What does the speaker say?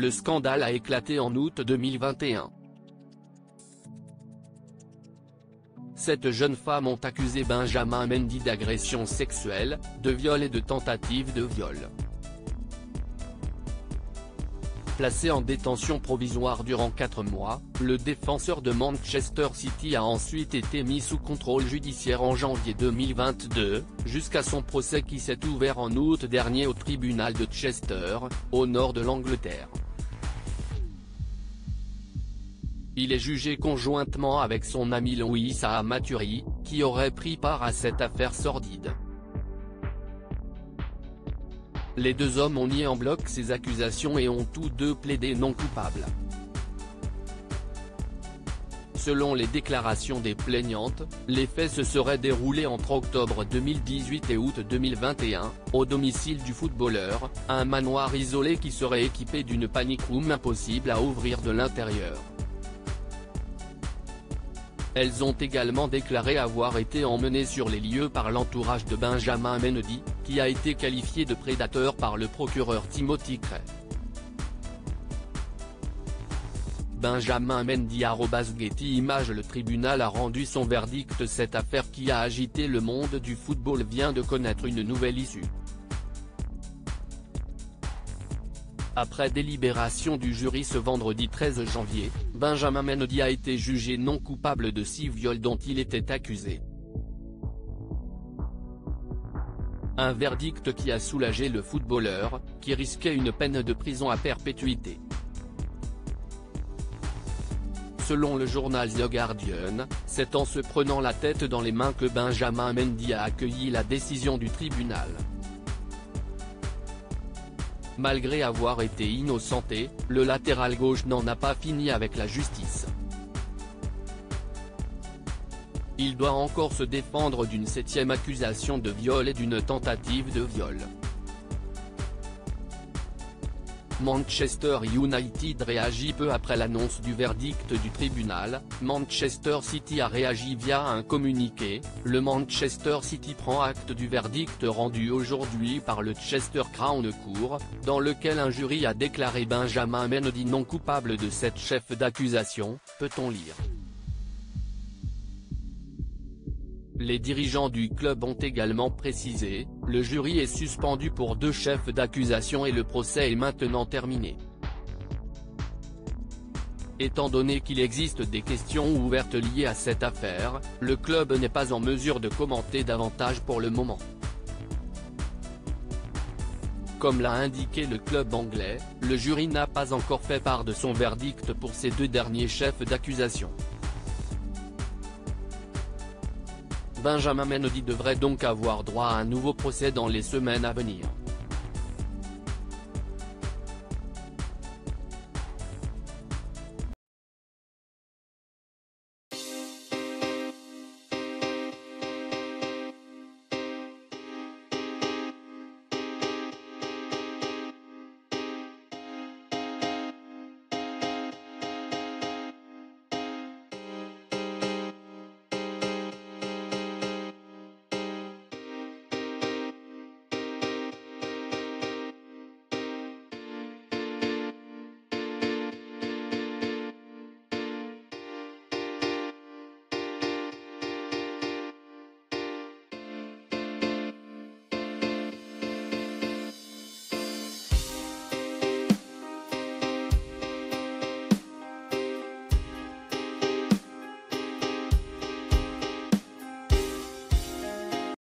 le scandale a éclaté en août 2021. Cette jeune femme ont accusé Benjamin Mendy d'agression sexuelle, de viol et de tentative de viol. Placé en détention provisoire durant 4 mois, le défenseur de Manchester City a ensuite été mis sous contrôle judiciaire en janvier 2022, jusqu'à son procès qui s'est ouvert en août dernier au tribunal de Chester, au nord de l'Angleterre. Il est jugé conjointement avec son ami Louisa Maturi, qui aurait pris part à cette affaire sordide. Les deux hommes ont nié en bloc ces accusations et ont tous deux plaidé non coupables. Selon les déclarations des plaignantes, les faits se seraient déroulés entre octobre 2018 et août 2021, au domicile du footballeur, un manoir isolé qui serait équipé d'une panic room impossible à ouvrir de l'intérieur. Elles ont également déclaré avoir été emmenées sur les lieux par l'entourage de Benjamin Mendy, qui a été qualifié de prédateur par le procureur Timothy Cray. Benjamin Mendy @Getty Images. Le tribunal a rendu son verdict. Cette affaire qui a agité le monde du football vient de connaître une nouvelle issue. Après délibération du jury ce vendredi 13 janvier, Benjamin Mendy a été jugé non coupable de 6 viols dont il était accusé. Un verdict qui a soulagé le footballeur, qui risquait une peine de prison à perpétuité. Selon le journal The Guardian, c'est en se prenant la tête dans les mains que Benjamin Mendy a accueilli la décision du tribunal. Malgré avoir été innocenté, le latéral gauche n'en a pas fini avec la justice. Il doit encore se défendre d'une 7e accusation de viol et d'une tentative de viol. Manchester United réagit peu après l'annonce du verdict du tribunal. Manchester City a réagi via un communiqué. Le Manchester City prend acte du verdict rendu aujourd'hui par le Chester Crown Court, dans lequel un jury a déclaré Benjamin Mendy non coupable de 7 chefs d'accusation, peut-on lire. Les dirigeants du club ont également précisé, le jury est suspendu pour 2 chefs d'accusation et le procès est maintenant terminé. Étant donné qu'il existe des questions ouvertes liées à cette affaire, le club n'est pas en mesure de commenter davantage pour le moment. Comme l'a indiqué le club anglais, le jury n'a pas encore fait part de son verdict pour ces 2 derniers chefs d'accusation. Benjamin Mendy devrait donc avoir droit à un nouveau procès dans les semaines à venir.